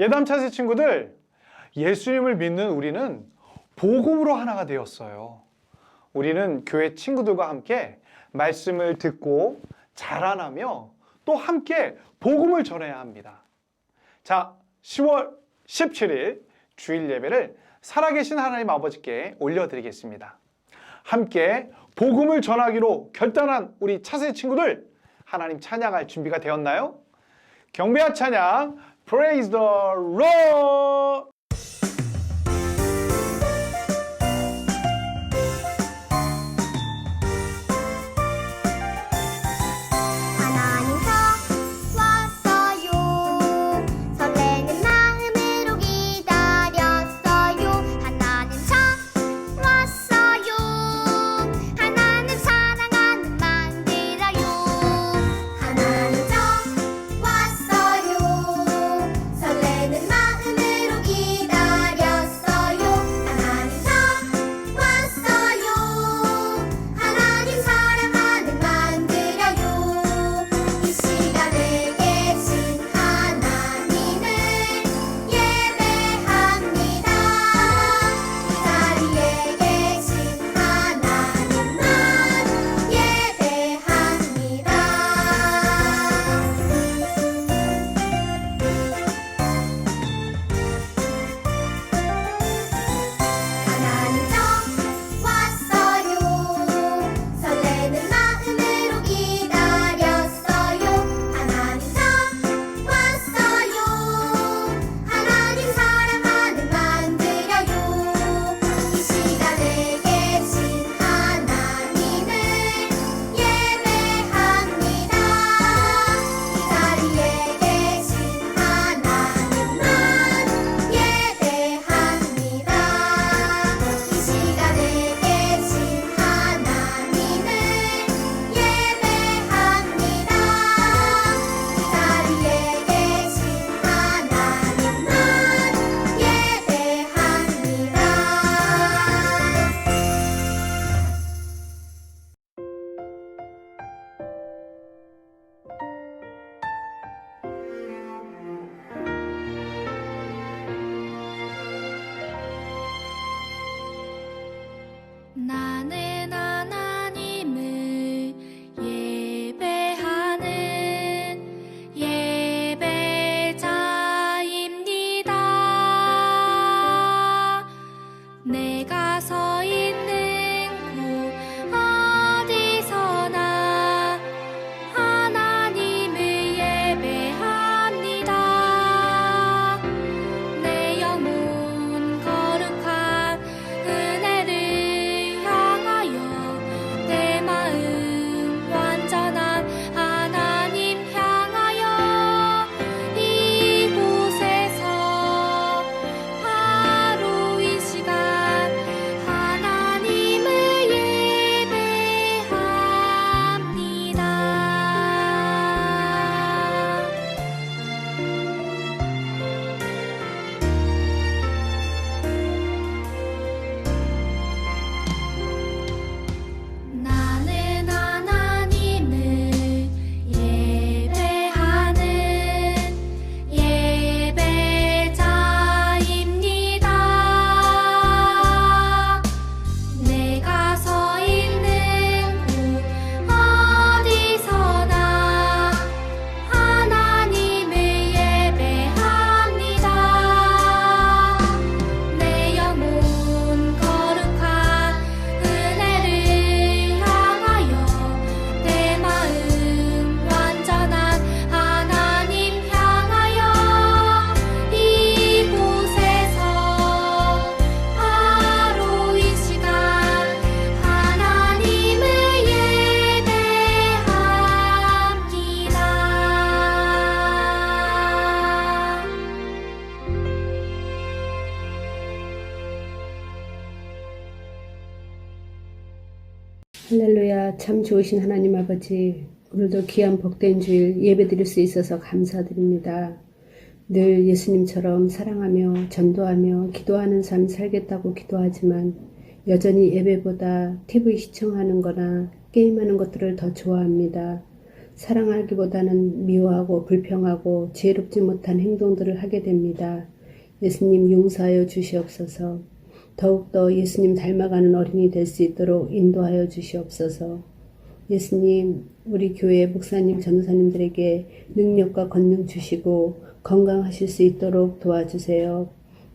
예담차세 친구들, 예수님을 믿는 우리는 복음으로 하나가 되었어요. 우리는 교회 친구들과 함께 말씀을 듣고 자라나며 또 함께 복음을 전해야 합니다. 자, 10월 17일 주일 예배를 살아계신 하나님 아버지께 올려드리겠습니다. 함께 복음을 전하기로 결단한 우리 차세 친구들, 하나님 찬양할 준비가 되었나요? 경배와 찬양, Praise the Lord! 나는 하나님을 예배하는 예배자입니다. 내가 서 있는 곳 어디서나 하나님을 예배합니다. 내 영혼 거룩한 은혜를 내 마음 완전한 하나님 향하여 이곳에서 바로 이 시간 하나님을 예배합니다. 나는 하나님을 예배하는 예배자입니다. 내가 서 있는 곳 어디서나 하나님을 예배합니다. 내 영혼 거룩한 은혜를 향하여 내 마음 완전한 하나님 향하여 이곳에서 바로 이 시간 하나님을 예배합니다. 할렐루야. 참 좋으신 하나님 아버지, 오늘도 귀한 복된 주일 예배드릴 수 있어서 감사드립니다. 늘 예수님처럼 사랑하며 전도하며 기도하는 삶 살겠다고 기도하지만 여전히 예배보다 TV 시청하는 거나 게임하는 것들을 더 좋아합니다. 사랑하기보다는 미워하고 불평하고 지혜롭지 못한 행동들을 하게 됩니다. 예수님 용서하여 주시옵소서. 더욱더 예수님 닮아가는 어린이 될 수 있도록 인도하여 주시옵소서. 예수님, 우리 교회 목사님, 전도사님들에게 능력과 권능 주시고 건강하실 수 있도록 도와주세요.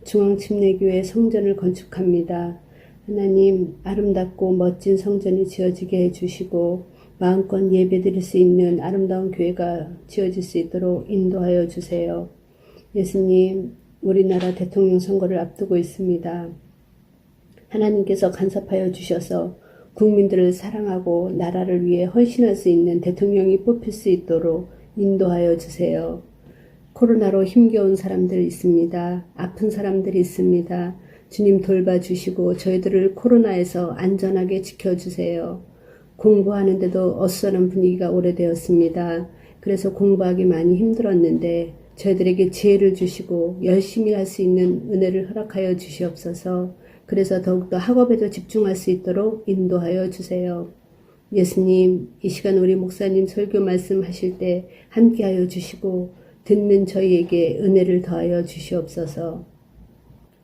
중앙침례교회 성전을 건축합니다. 하나님, 아름답고 멋진 성전이 지어지게 해주시고 마음껏 예배드릴 수 있는 아름다운 교회가 지어질 수 있도록 인도하여 주세요. 예수님, 우리나라 대통령 선거를 앞두고 있습니다. 하나님께서 간섭하여 주셔서 국민들을 사랑하고 나라를 위해 헌신할 수 있는 대통령이 뽑힐 수 있도록 인도하여 주세요. 코로나로 힘겨운 사람들 있습니다. 아픈 사람들이 있습니다. 주님 돌봐주시고 저희들을 코로나에서 안전하게 지켜주세요. 공부하는데도 어수선한 분위기가 오래되었습니다. 그래서 공부하기 많이 힘들었는데 저희들에게 지혜를 주시고 열심히 할 수 있는 은혜를 허락하여 주시옵소서. 그래서 더욱더 학업에도 집중할 수 있도록 인도하여 주세요. 예수님, 이 시간 우리 목사님 설교 말씀하실 때 함께하여 주시고 듣는 저희에게 은혜를 더하여 주시옵소서.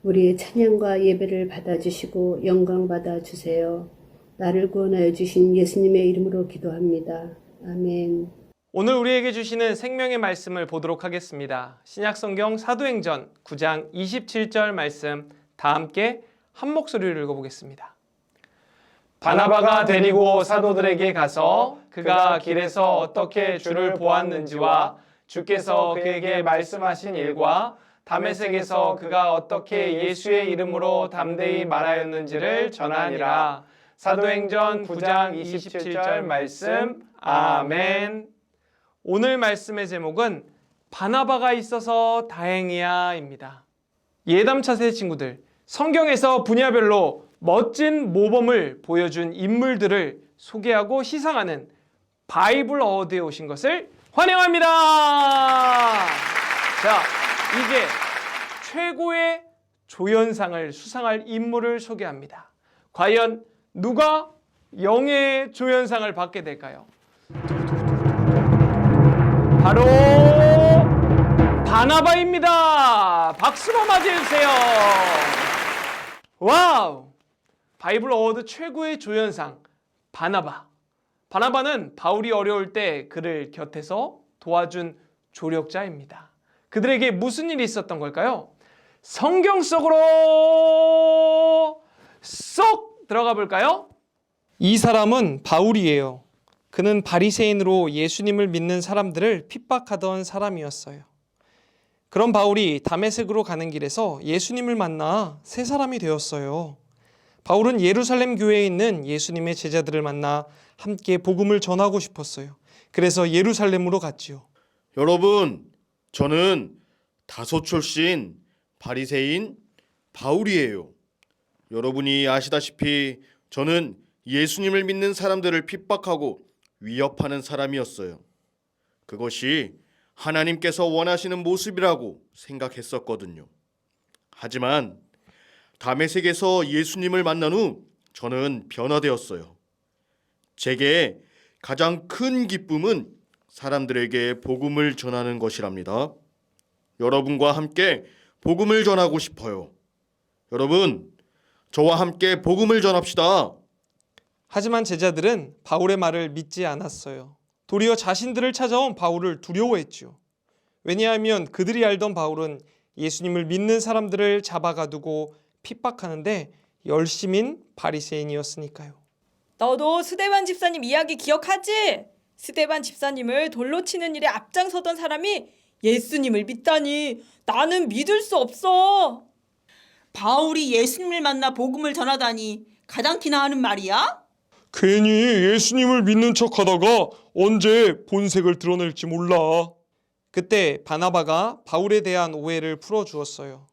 우리의 찬양과 예배를 받아주시고 영광 받아주세요. 나를 구원하여 주신 예수님의 이름으로 기도합니다. 아멘. 오늘 우리에게 주시는 생명의 말씀을 보도록 하겠습니다. 신약성경 사도행전 9장 27절 말씀 다 함께 한 목소리로 읽어보겠습니다. 바나바가 데리고 사도들에게 가서 그가 길에서 어떻게 주를 보았는지와 주께서 그에게 말씀하신 일과 다메섹에서 그가 어떻게 예수의 이름으로 담대히 말하였는지를 전하니라. 사도행전 9장 27절 말씀. 아멘. 오늘 말씀의 제목은 바나바가 있어서 다행이야입니다. 예담 차세 친구들, 성경에서 분야별로 멋진 모범을 보여준 인물들을 소개하고 시상하는 바이블 어워드에 오신 것을 환영합니다. 자, 이제 최고의 조연상을 수상할 인물을 소개합니다. 과연 누가 영예의 조연상을 받게 될까요? 바로 바나바입니다. 박수로 맞이해주세요. 와우! 바이블 어워드 최고의 조연상 바나바. 바나바는 바울이 어려울 때 그를 곁에서 도와준 조력자입니다. 그들에게 무슨 일이 있었던 걸까요? 성경 속으로 쏙 들어가 볼까요? 이 사람은 바울이에요. 그는 바리새인으로 예수님을 믿는 사람들을 핍박하던 사람이었어요. 그런 바울이 다메섹으로 가는 길에서 예수님을 만나 새 사람이 되었어요. 바울은 예루살렘 교회에 있는 예수님의 제자들을 만나 함께 복음을 전하고 싶었어요. 그래서 예루살렘으로 갔지요. 여러분, 저는 다소 출신 바리새인 바울이에요. 여러분이 아시다시피 저는 예수님을 믿는 사람들을 핍박하고 위협하는 사람이었어요. 그것이 하나님께서 원하시는 모습이라고 생각했었거든요. 하지만 다메섹에서 예수님을 만난 후 저는 변화되었어요. 제게 가장 큰 기쁨은 사람들에게 복음을 전하는 것이랍니다. 여러분과 함께 복음을 전하고 싶어요. 여러분, 저와 함께 복음을 전합시다. 하지만 제자들은 바울의 말을 믿지 않았어요. 도리어 자신들을 찾아온 바울을 두려워했죠. 왜냐하면 그들이 알던 바울은 예수님을 믿는 사람들을 잡아가두고 핍박하는데 열심인 바리새인이었으니까요. 너도 스데반 집사님 이야기 기억하지? 스데반 집사님을 돌로 치는 일에 앞장서던 사람이 예수님을 믿다니 나는 믿을 수 없어. 바울이 예수님을 만나 복음을 전하다니 가당키나 하는 말이야? 괜히 예수님을 믿는 척하다가 언제 본색을 드러낼지 몰라. 그때 바나바가 바울에 대한 오해를 풀어주었어요.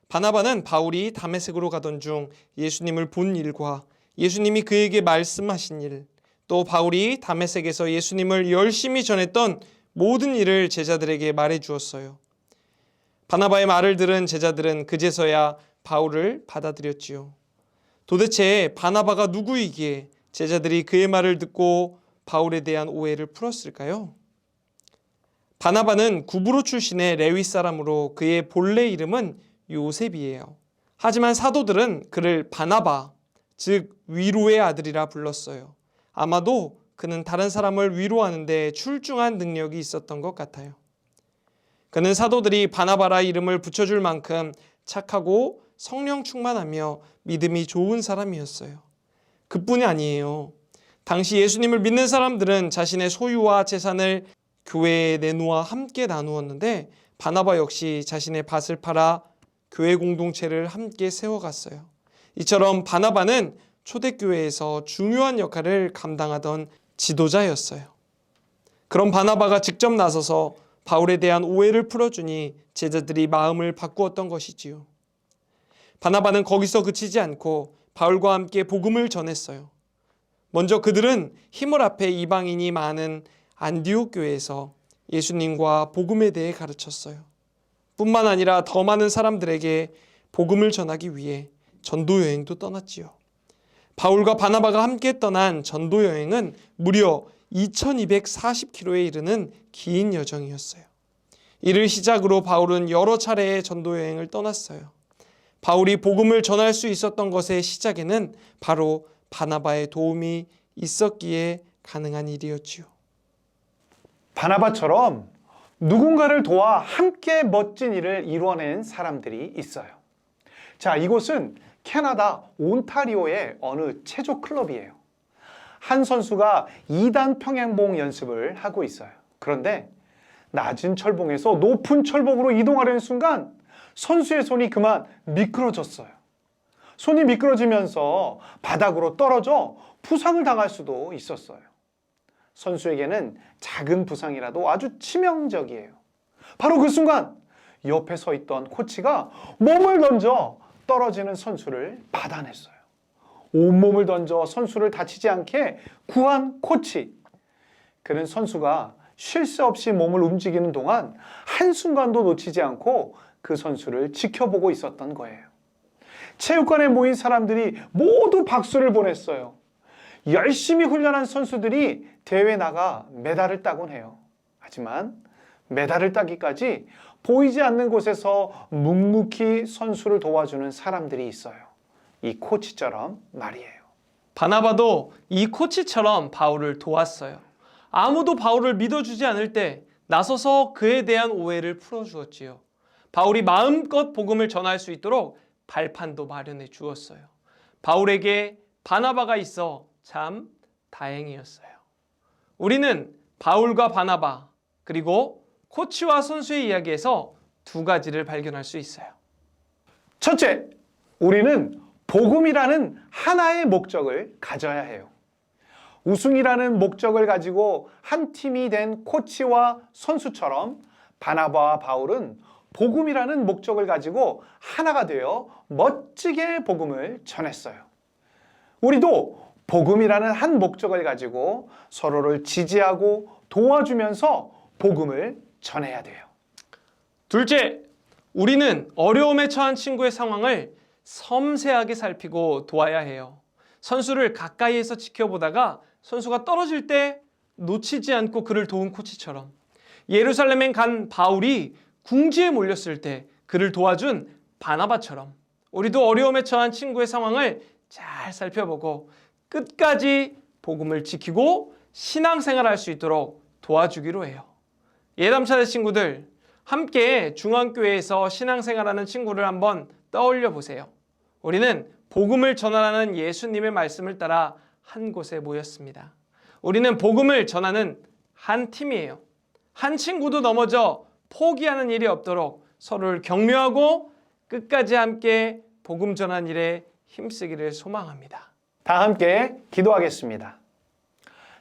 바나바는 바울이 다메섹으로 가던 중 예수님을 본 일과 예수님이 그에게 말씀하신 일, 또 바울이 다메섹에서 예수님을 열심히 전했던 모든 일을 제자들에게 말해주었어요. 바나바의 말을 들은 제자들은 그제서야 바울을 받아들였지요. 도대체 바나바가 누구이기에 제자들이 그의 말을 듣고 바울에 대한 오해를 풀었을까요? 바나바는 구브로 출신의 레위 사람으로 그의 본래 이름은 요셉이에요. 하지만 사도들은 그를 바나바, 즉 위로의 아들이라 불렀어요. 아마도 그는 다른 사람을 위로하는 데 출중한 능력이 있었던 것 같아요. 그는 사도들이 바나바라 이름을 붙여줄 만큼 착하고 성령 충만하며 믿음이 좋은 사람이었어요. 그뿐이 아니에요. 당시 예수님을 믿는 사람들은 자신의 소유와 재산을 교회에 내놓아 함께 나누었는데 바나바 역시 자신의 밭을 팔아 교회 공동체를 함께 세워갔어요. 이처럼 바나바는 초대교회에서 중요한 역할을 감당하던 지도자였어요. 그럼 바나바가 직접 나서서 바울에 대한 오해를 풀어주니 제자들이 마음을 바꾸었던 것이지요. 바나바는 거기서 그치지 않고 바울과 함께 복음을 전했어요. 먼저 그들은 힘을 합해 이방인이 많은 안디옥 교회에서 예수님과 복음에 대해 가르쳤어요. 뿐만 아니라 더 많은 사람들에게 복음을 전하기 위해 전도 여행도 떠났지요. 바울과 바나바가 함께 떠난 전도 여행은 무려 2240km에 이르는 긴 여정이었어요. 이를 시작으로 바울은 여러 차례의 전도 여행을 떠났어요. 바울이 복음을 전할 수 있었던 것의 시작에는 바로 바나바의 도움이 있었기에 가능한 일이었지요. 바나바처럼 누군가를 도와 함께 멋진 일을 이루어낸 사람들이 있어요. 자, 이곳은 캐나다 온타리오의 어느 체조 클럽이에요. 한 선수가 2단 평행봉 연습을 하고 있어요. 그런데 낮은 철봉에서 높은 철봉으로 이동하려는 순간 선수의 손이 그만 미끄러졌어요. 손이 미끄러지면서 바닥으로 떨어져 부상을 당할 수도 있었어요. 선수에게는 작은 부상이라도 아주 치명적이에요. 바로 그 순간 옆에 서 있던 코치가 몸을 던져 떨어지는 선수를 받아냈어요. 온몸을 던져 선수를 다치지 않게 구한 코치. 그는 선수가 쉴 새 없이 몸을 움직이는 동안 한순간도 놓치지 않고 그 선수를 지켜보고 있었던 거예요. 체육관에 모인 사람들이 모두 박수를 보냈어요. 열심히 훈련한 선수들이 대회에 나가 메달을 따곤 해요. 하지만 메달을 따기까지 보이지 않는 곳에서 묵묵히 선수를 도와주는 사람들이 있어요. 이 코치처럼 말이에요. 바나바도 이 코치처럼 바울을 도왔어요. 아무도 바울을 믿어주지 않을 때 나서서 그에 대한 오해를 풀어주었지요. 바울이 마음껏 복음을 전할 수 있도록 발판도 마련해 주었어요. 바울에게 바나바가 있어 참 다행이었어요. 우리는 바울과 바나바 그리고 코치와 선수의 이야기에서 두 가지를 발견할 수 있어요. 첫째, 우리는 복음이라는 하나의 목적을 가져야 해요. 우승이라는 목적을 가지고 한 팀이 된 코치와 선수처럼 바나바와 바울은 복음이라는 목적을 가지고 하나가 되어 멋지게 복음을 전했어요. 우리도 복음이라는 한 목적을 가지고 서로를 지지하고 도와주면서 복음을 전해야 돼요. 둘째, 우리는 어려움에 처한 친구의 상황을 섬세하게 살피고 도와야 해요. 선수를 가까이에서 지켜보다가 선수가 떨어질 때 놓치지 않고 그를 도운 코치처럼 예루살렘에 간 바울이 궁지에 몰렸을 때 그를 도와준 바나바처럼 우리도 어려움에 처한 친구의 상황을 잘 살펴보고 끝까지 복음을 지키고 신앙생활할 수 있도록 도와주기로 해요. 예담차대 친구들, 함께 중앙교회에서 신앙생활하는 친구를 한번 떠올려 보세요. 우리는 복음을 전하라는 예수님의 말씀을 따라 한 곳에 모였습니다. 우리는 복음을 전하는 한 팀이에요. 한 친구도 넘어져 포기하는 일이 없도록 서로를 격려하고 끝까지 함께 복음 전한 일에 힘쓰기를 소망합니다. 다 함께 기도하겠습니다.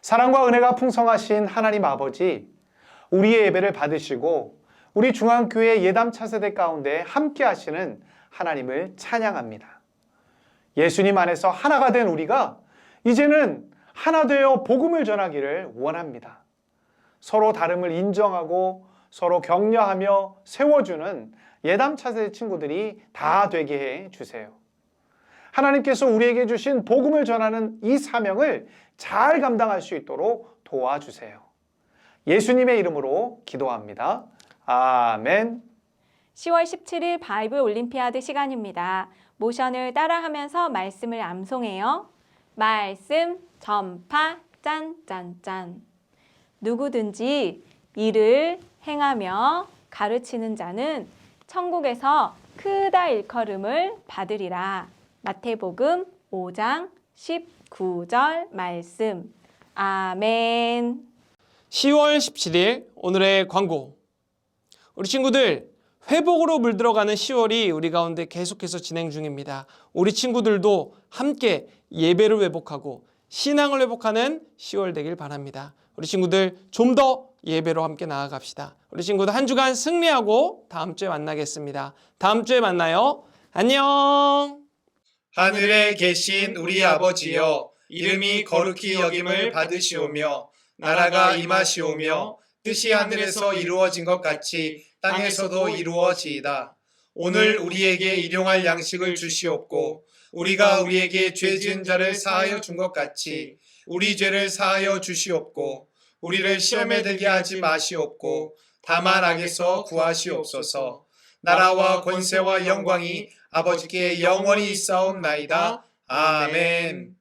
사랑과 은혜가 풍성하신 하나님 아버지, 우리의 예배를 받으시고 우리 중앙교회 예담 차세대 가운데 함께 하시는 하나님을 찬양합니다. 예수님 안에서 하나가 된 우리가 이제는 하나 되어 복음을 전하기를 원합니다. 서로 다름을 인정하고 서로 격려하며 세워주는 예담 차세대 친구들이 다 되게 해 주세요. 하나님께서 우리에게 주신 복음을 전하는 이 사명을 잘 감당할 수 있도록 도와주세요. 예수님의 이름으로 기도합니다. 아멘. 10월 17일 바이블 올림피아드 시간입니다. 모션을 따라하면서 말씀을 암송해요. 말씀 전파 짠짠짠. 누구든지 이를 행하며 가르치는 자는 천국에서 크다 일컬음을 받으리라. 마태복음 5장 19절 말씀. 아멘. 10월 17일 오늘의 광고. 우리 친구들, 회복으로 물들어가는 10월이 우리 가운데 계속해서 진행 중입니다. 우리 친구들도 함께 예배를 회복하고 신앙을 회복하는 10월 되길 바랍니다. 우리 친구들 좀 더 예배로 함께 나아갑시다. 우리 친구들 한 주간 승리하고 다음 주에 만나겠습니다. 다음 주에 만나요. 안녕. 하늘에 계신 우리 아버지여, 이름이 거룩히 여김을 받으시오며 나라가 임하시오며 뜻이 하늘에서 이루어진 것 같이 땅에서도 이루어지이다. 오늘 우리에게 일용할 양식을 주시옵고 우리가 우리에게 죄 지은 자를 사하여 준 것 같이 우리 죄를 사하여 주시옵고 우리를 시험에 들게 하지 마시옵고 다만 악에서 구하시옵소서. 나라와 권세와 영광이 아버지께 영원히 있사옵나이다. 아멘.